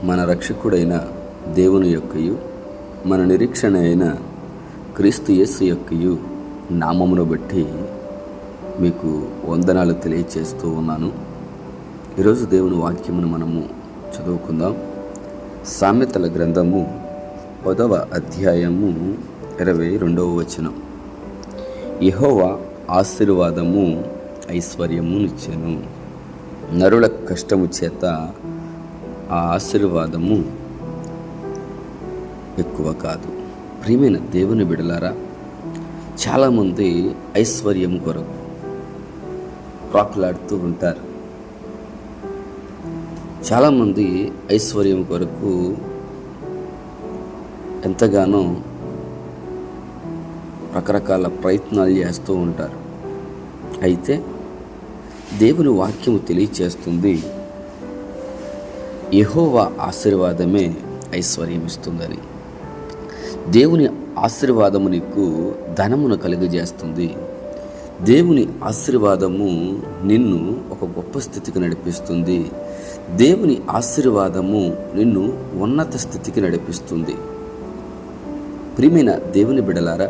మన రక్షకుడైన దేవుని యొక్కయు మన నిరీక్షణ అయిన క్రీస్తు యేసు యొక్కయు నామమును బట్టి మీకు వందనాలు తెలియచేస్తూ ఉన్నాను. ఈరోజు దేవుని వాక్యమును మనము చదువుకుందాం. సామెతల గ్రంథము 10వ అధ్యాయము 22వ వచనం. యెహోవా ఆశీర్వాదము ఐశ్వర్యము నిచ్చెను. నరుల కష్టము చేత ఆ ఆశీర్వాదము ఎక్కువ కాదు. ప్రియమైన దేవుని బిడలారా, చాలామంది ఐశ్వర్యం కొరకు ప్రాకులాడుతూ ఉంటారు. చాలామంది ఐశ్వర్యం కొరకు ఎంతగానో రకరకాల ప్రయత్నాలు చేస్తూ ఉంటారు. అయితే దేవుని వాక్యము తెలియచేస్తుంది, యెహోవా ఆశీర్వాదమే ఐశ్వర్యం ఇస్తుందని. దేవుని ఆశీర్వాదము నీకు ధనమును కలుగజేస్తుంది. దేవుని ఆశీర్వాదము నిన్ను ఒక గొప్ప స్థితికి నడిపిస్తుంది. దేవుని ఆశీర్వాదము నిన్ను ఉన్నత స్థితికి నడిపిస్తుంది. ప్రియమైన దేవుని బిడలారా,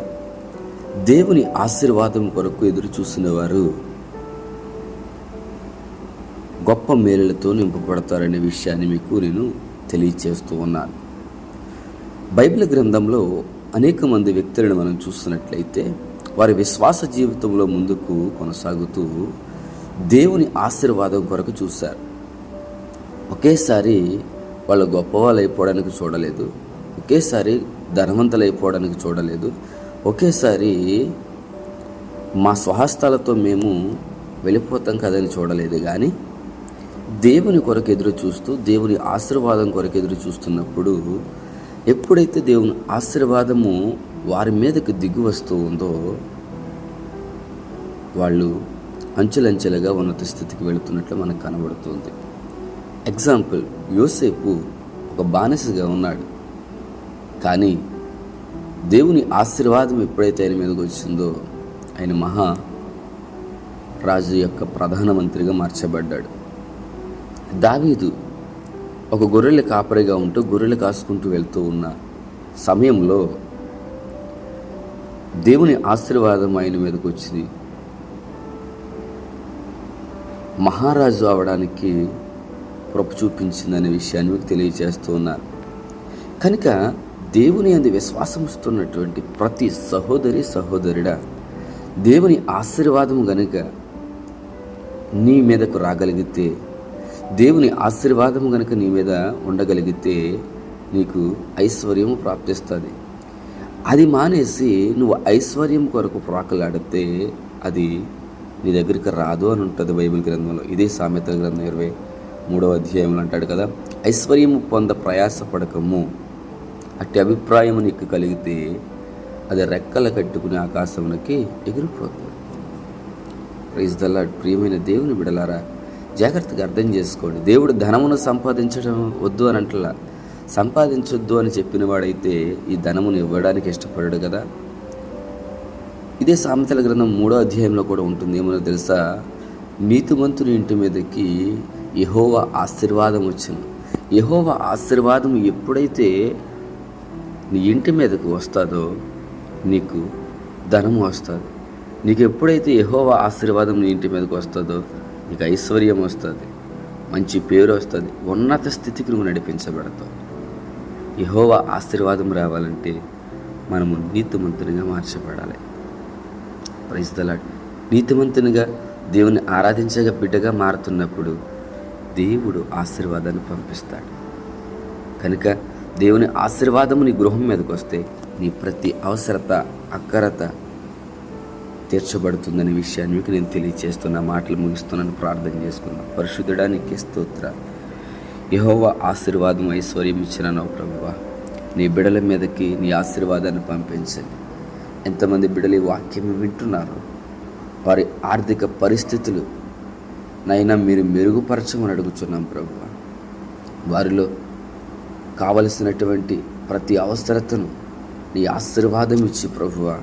దేవుని ఆశీర్వాదం కొరకు ఎదురు చూసినవారు గొప్ప మేలులతో నింపబడతారనే విషయాన్ని మీకు నేను తెలియచేస్తూ ఉన్నాను. బైబిల్ గ్రంథంలో అనేక మంది వ్యక్తులను మనం చూస్తున్నట్లయితే వారి విశ్వాస జీవితంలో ముందుకు కొనసాగుతూ దేవుని ఆశీర్వాదం కొరకు చూశారు. ఒకేసారి వాళ్ళు గొప్పవాళ్ళు అయిపోవడానికి చూడలేదు, ఒకేసారి ధనవంతులు అయిపోవడానికి చూడలేదు, ఒకేసారి మా స్వహస్తాలతో మేము వెళ్ళిపోతాం కదని చూడలేదు. కానీ దేవుని కొరకు ఎదురు చూస్తూ, దేవుని ఆశీర్వాదం కొరకు ఎదురు చూస్తున్నప్పుడు, ఎప్పుడైతే దేవుని ఆశీర్వాదము వారి మీదకి దిగి వస్తూ ఉందో వాళ్ళు అంచెలంచెలుగా ఉన్నత స్థితికి వెళుతున్నట్లు మనకు కనబడుతుంది. ఎగ్జాంపుల్, యోసేపు ఒక బానిసగా ఉన్నాడు. కానీ దేవుని ఆశీర్వాదం ఎప్పుడైతే ఆయన మీదకి వచ్చిందో ఆయన రాజు యొక్క ప్రధానమంత్రిగా మార్చబడ్డాడు. దావీదు ఒక గొర్రెల కాపరిగా ఉంటూ గొర్రెలు కాసుకుంటూ వెళ్తూ ఉన్న సమయంలో దేవుని ఆశీర్వాదం ఆయన మీదకి వచ్చి మహారాజు అవడానికి కృప చూపించిందనే విషయాన్ని మీకు తెలియజేస్తూ ఉన్నారు. కనుక దేవుని యందు విశ్వాసముస్తున్నటువంటి ప్రతి సహోదరుడా, దేవుని ఆశీర్వాదము గనుక నీ మీదకు రాగలిగితే, దేవుని ఆశీర్వాదము గనుక నీ మీద ఉండగలిగితే నీకు ఐశ్వర్యము ప్రాప్తిస్తుంది. అది మానేసి నువ్వు ఐశ్వర్యం కొరకు ప్రాకులాడితే అది నీ దగ్గరికి రాదు అని ఉంటుంది బైబిల్ గ్రంథంలో. ఇదే సామెతల గ్రంథం 23వ అధ్యాయంలో అంటాడు కదా, ఐశ్వర్యము పొంద ప్రయాసపడకము, అట్టి అభిప్రాయం నీకు కలిగితే అది రెక్కలు కట్టుకుని ఆకాశమునకి ఎగిరిపోతుంది. Praise the Lord. ప్రియమైన దేవుని బిడలారా, జాగ్రత్తగా అర్థం చేసుకోండి. దేవుడు ధనమును సంపాదించడం వద్దు అని అంటలా, సంపాదించొద్దు అని చెప్పిన వాడైతే ఈ ధనమును ఇవ్వడానికి ఇష్టపడాడు కదా. ఇదే సామెతల గ్రంథం 3వ అధ్యాయంలో కూడా ఉంటుంది. ఏమో తెలుసా, నీతిమంతుని ఇంటి మీదకి యెహోవా ఆశీర్వాదం వచ్చింది. యెహోవా ఆశీర్వాదం ఎప్పుడైతే నీ ఇంటి మీదకు వస్తుందో నీకు ధనము వస్తుంది. నీకు ఎప్పుడైతే యెహోవా ఆశీర్వాదం నీ ఇంటి మీదకు వస్తుందో నీకు ఐశ్వర్యం వస్తుంది, మంచి పేరు వస్తుంది, ఉన్నత స్థితికి నువ్వు నడిపించబడతావు. యెహోవా ఆశీర్వాదం రావాలంటే మనము నీతిమంతునిగా మార్చబడాలి. Praise the Lord. నీతిమంతునిగా దేవుని ఆరాధించగా బిడ్డగా మారుతున్నప్పుడు దేవుడు ఆశీర్వాదాన్ని పంపిస్తాడు. కనుక దేవుని ఆశీర్వాదము నీ గృహం మీదకి వస్తే నీ ప్రతి అవసరత, అక్కరత తీర్చబడుతుందనే విషయాన్ని మీకు నేను తెలియచేస్తున్న మాటలు ముగిస్తున్నాను. ప్రార్థన చేసుకున్నాను. పరిశుద్ధుడా, నీకే స్తోత్రాలు. యెహోవా ఆశీర్వాదం ఐశ్వర్యం ఇచ్చినాను ప్రభువా. నీ బిడల మీదకి నీ ఆశీర్వాదాన్ని పంపించండి. ఎంతమంది బిడలు ఈ వాక్యం వింటున్నారు, వారి ఆర్థిక పరిస్థితులు నైనా మీరు మెరుగుపరచమని అడుగుతున్నాం ప్రభువా. వారిలో కావలసినటువంటి ప్రతి అవసరతను నీ ఆశీర్వాదం ఇచ్చి ప్రభువా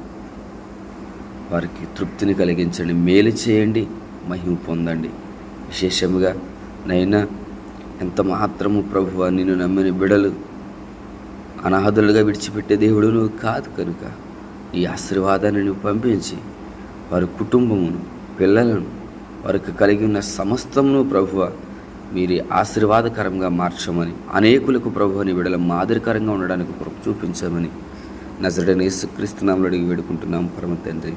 వారికి తృప్తిని కలిగించండి, మేలు చేయండి, మహిమ పొందండి. విశేషముగా నైనా ఎంత మాత్రము ప్రభువా నిన్ను నమ్మిన బిడలు అనాథలుగా విడిచిపెట్టే దేవుడు నువ్వు కాదు కనుక ఈ ఆశీర్వాదాన్ని నువ్వు పంపించి వారి కుటుంబమును, పిల్లలను, వారికి కలిగి ఉన్న సమస్తమును ప్రభువా మీరు ఆశీర్వాదకరంగా మార్చమని, అనేకులకు ప్రభువుని బిడల మాదిరికరంగా ఉండడానికి కృప చూపించమని నజరేయుడైన యేసుక్రీస్తు నామములో అడిగి వేడుకుంటున్నాం పరమ తండ్రి.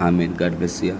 ఆమేన్. God bless you.